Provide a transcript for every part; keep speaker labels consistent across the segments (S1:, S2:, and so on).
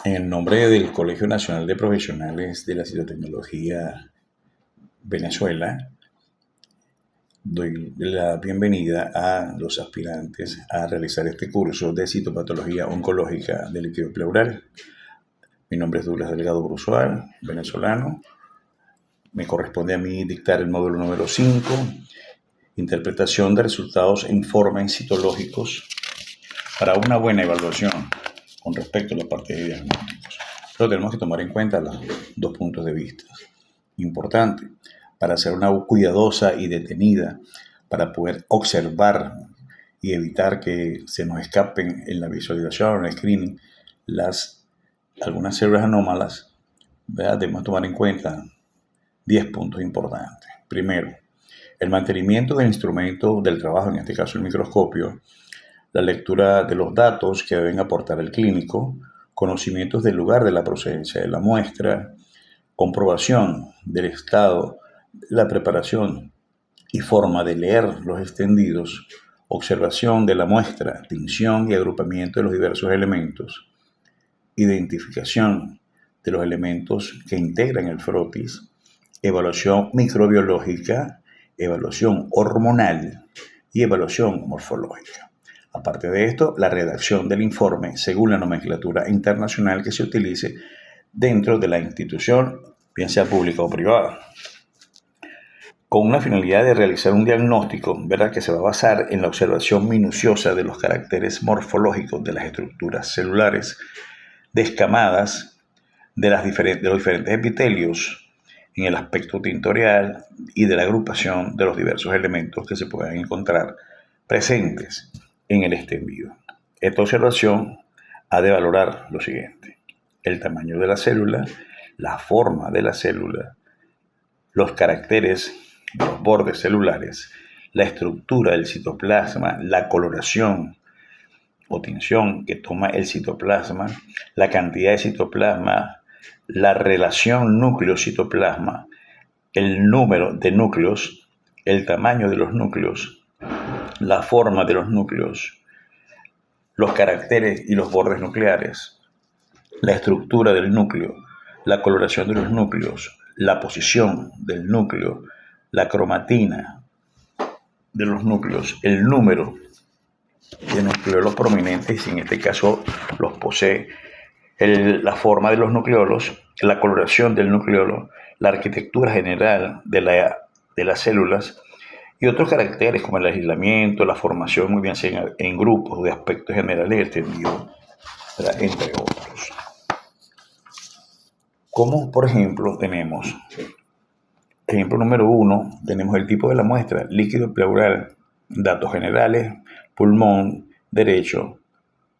S1: En el nombre del Colegio Nacional de Profesionales de la Citotecnología Venezuela, doy la bienvenida a los aspirantes a realizar este curso de citopatología oncológica del líquido pleural. Mi nombre es Douglas Delgado Brusual, venezolano. Me corresponde a mí dictar el módulo número 5, interpretación de resultados e informes citológicos para una buena evaluación con respecto a la parte de diagnósticos. Pero tenemos que tomar en cuenta los dos puntos de vista. Importante, para hacer una cuidadosa y detenida, para poder observar y evitar que se nos escapen en la visualización o en el screening algunas células anómalas, ¿verdad? Debemos tomar en cuenta 10 puntos importantes. Primero, el mantenimiento del instrumento del trabajo, en este caso el microscopio, la lectura de los datos que deben aportar el clínico, conocimientos del lugar de la procedencia de la muestra, comprobación del estado, la preparación y forma de leer los extendidos, observación de la muestra, tinción y agrupamiento de los diversos elementos, identificación de los elementos que integran el frotis, evaluación microbiológica, evaluación hormonal y evaluación morfológica. Aparte de esto, la redacción del informe según la nomenclatura internacional que se utilice dentro de la institución, bien sea pública o privada, con una finalidad de realizar un diagnóstico, ¿verdad?, que se va a basar en la observación minuciosa de los caracteres morfológicos de las estructuras celulares descamadas de los diferentes epitelios en el aspecto tintorial y de la agrupación de los diversos elementos que se puedan encontrar presentes en el extendido. Esta observación ha de valorar lo siguiente: el tamaño de la célula, la forma de la célula, los caracteres de los bordes celulares, la estructura del citoplasma, la coloración o tinción que toma el citoplasma, la cantidad de citoplasma, la relación núcleo-citoplasma, el número de núcleos, el tamaño de los núcleos, la forma de los núcleos, los caracteres y los bordes nucleares, la estructura del núcleo, la coloración de los núcleos, la posición del núcleo, la cromatina de los núcleos, el número de nucleolos prominentes, si en este caso los posee, la forma de los nucleolos, la coloración del nucleolo, la arquitectura general de las células y otros caracteres como el aislamiento, la formación, muy bien sea en grupos de aspectos generales extendidos, entre otros. Como por ejemplo tenemos, ejemplo número 1, tenemos el tipo de la muestra, líquido pleural, datos generales, pulmón derecho,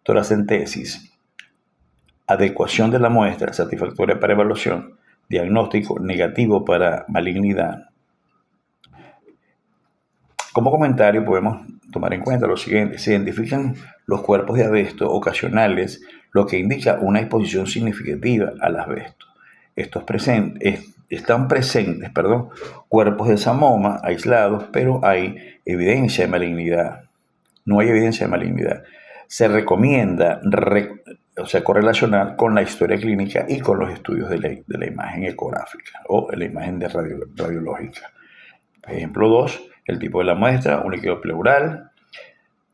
S1: toracentesis, adecuación de la muestra, satisfactoria para evaluación, diagnóstico negativo para malignidad. Como comentario podemos tomar en cuenta lo siguiente: se identifican los cuerpos de asbesto ocasionales, lo que indica una exposición significativa al asbesto. Están presentes cuerpos de samoma aislados, pero hay evidencia de malignidad. No hay evidencia de malignidad. Se recomienda correlacionar con la historia clínica y con los estudios de la imagen ecográfica o la imagen radiológica. Ejemplo 2, el tipo de la muestra, un líquido pleural,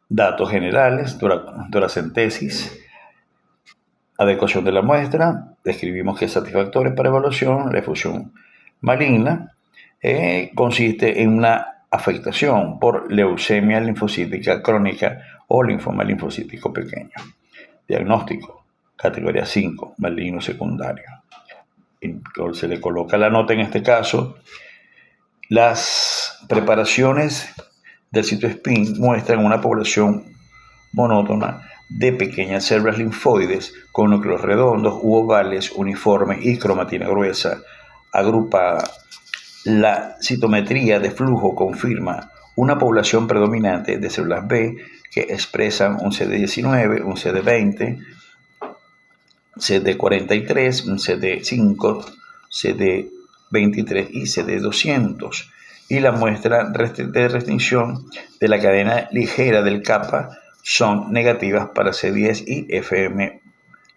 S1: datos generales, toracentesis, adecuación de la muestra, describimos que es satisfactoria para evaluación. La efusión maligna consiste en una afectación por leucemia linfocítica crónica o linfoma linfocítico pequeño. Diagnóstico, categoría 5, maligno secundario. Se le coloca la nota en este caso. Las preparaciones del CitoSpin muestran una población monótona de pequeñas células linfoides con núcleos redondos u ovales, uniformes y cromatina gruesa, agrupada. La citometría de flujo confirma una población predominante de células B que expresan un CD19, un CD20, CD43, un CD5, CD23 y CD200, y la muestra de restricción de la cadena ligera del kappa son negativas para C10 y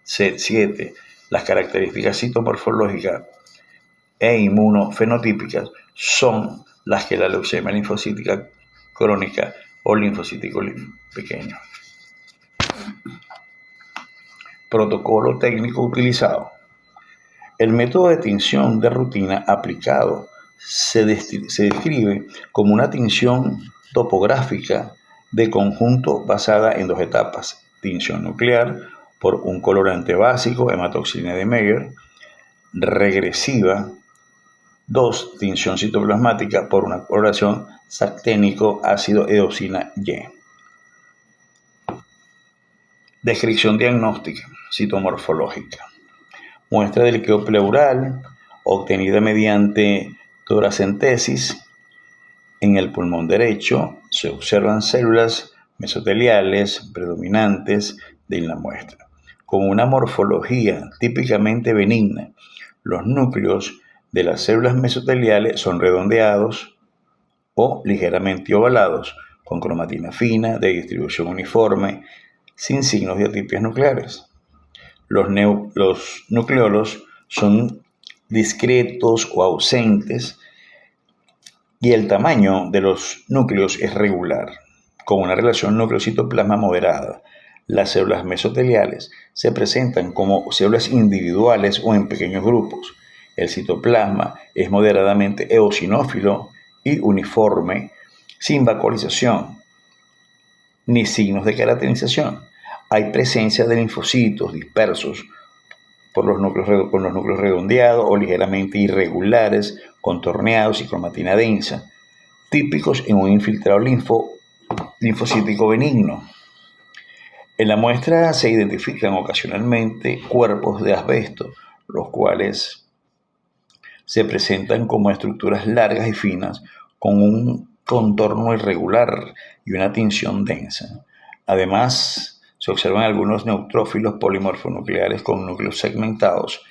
S1: Set 7. Las características citomorfológicas e inmunofenotípicas son las que la leucemia linfocítica crónica o linfocítico pequeño. Protocolo técnico utilizado. El método de tinción de rutina aplicado se describe como una tinción topográfica de conjunto basada en dos etapas: tinción nuclear por un colorante básico, hematoxina de Meyer, regresiva. 2. Tinción citoplasmática por una coloración sacténico ácido eosina Y. Descripción diagnóstica citomorfológica. Muestra de líquido pleural obtenida mediante toracentesis. En el pulmón derecho se observan células mesoteliales predominantes de la muestra, con una morfología típicamente benigna. Los núcleos de las células mesoteliales son redondeados o ligeramente ovalados, con cromatina fina, de distribución uniforme, sin signos de atipias nucleares. Los nucleolos son discretos o ausentes y el tamaño de los núcleos es regular, con una relación núcleo-citoplasma moderada. Las células mesoteliales se presentan como células individuales o en pequeños grupos. El citoplasma es moderadamente eosinófilo y uniforme, sin vascularización ni signos de queratinalización. Hay presencia de linfocitos dispersos con los núcleos redondeados o ligeramente irregulares, contorneados y cromatina densa, típicos en un infiltrado linfocítico benigno. En la muestra se identifican ocasionalmente cuerpos de asbesto, los cuales se presentan como estructuras largas y finas con un contorno irregular y una tinción densa. Además, se observan algunos neutrófilos polimorfonucleares con núcleos segmentados,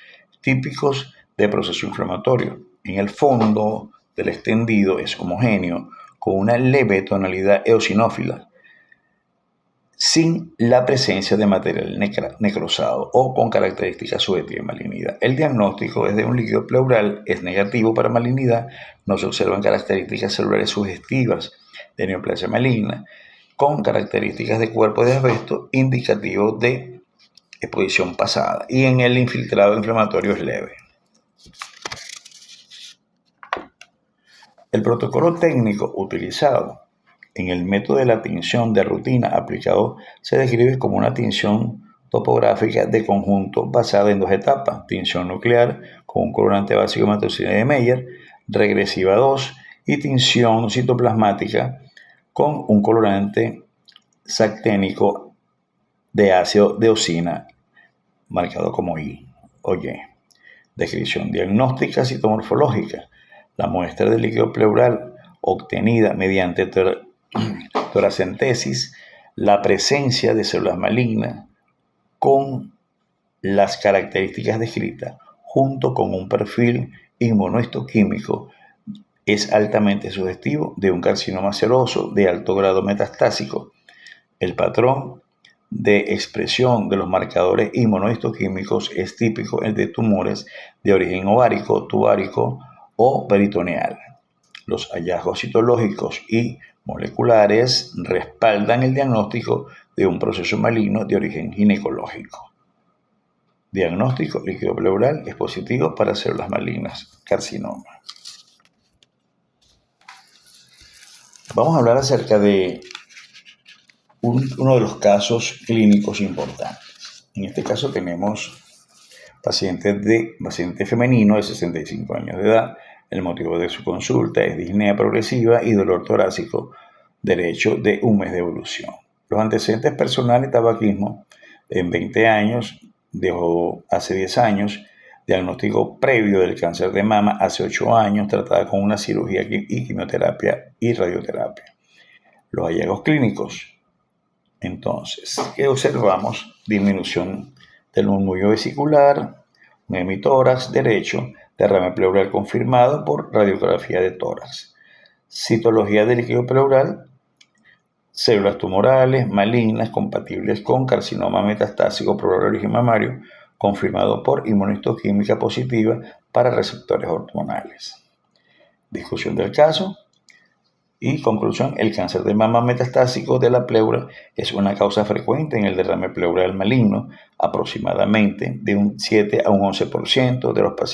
S1: típicos de proceso inflamatorio. En el fondo del extendido es homogéneo, con una leve tonalidad eosinófila, sin la presencia de material necrosado o con características subjetivas de malignidad. El diagnóstico es de un líquido pleural, es negativo para malignidad, no se observan características celulares sugestivas de neoplasia maligna, con características de cuerpo de asbesto indicativo de exposición pasada, y en el infiltrado inflamatorio es leve. El protocolo técnico utilizado en el método de la tinción de rutina aplicado se describe como una tinción topográfica de conjunto basada en dos etapas: tinción nuclear con un colorante básico hematoxina de Meyer, regresiva 2, y tinción citoplasmática con un colorante sacténico de ácido de eosina, marcado como I o Y. Descripción diagnóstica citomorfológica. La muestra de líquido pleural obtenida mediante toracentesis, la presencia de células malignas con las características descritas, junto con un perfil inmunohistoquímico, es altamente sugestivo de un carcinoma seroso de alto grado metastásico. El patrón de expresión de los marcadores inmunohistoquímicos es típico de tumores de origen ovárico, tubárico o peritoneal. Los hallazgos citológicos y moleculares respaldan el diagnóstico de un proceso maligno de origen ginecológico. Diagnóstico: líquido pleural es positivo para células malignas, carcinoma. Vamos a hablar acerca de uno de los casos clínicos importantes. En este caso tenemos paciente femenino de 65 años de edad. El motivo de su consulta es disnea progresiva y dolor torácico derecho de un mes de evolución. Los antecedentes personales: tabaquismo en 20 años, dejó hace 10 años, diagnóstico previo del cáncer de mama hace 8 años, tratada con una cirugía y quimioterapia y radioterapia. Los hallazgos clínicos. Entonces, ¿qué observamos? Disminución del murmullo vesicular, un hemitórax derecho, derrame pleural confirmado por radiografía de tórax. Citología del líquido pleural células tumorales malignas compatibles con carcinoma metastásico por origen mamario, confirmado por inmunistoquímica positiva para receptores hormonales. Discusión del caso. Y conclusión, el cáncer de mama metastásico de la pleura es una causa frecuente en el derrame pleural maligno, aproximadamente de un 7 a un 11% de los pacientes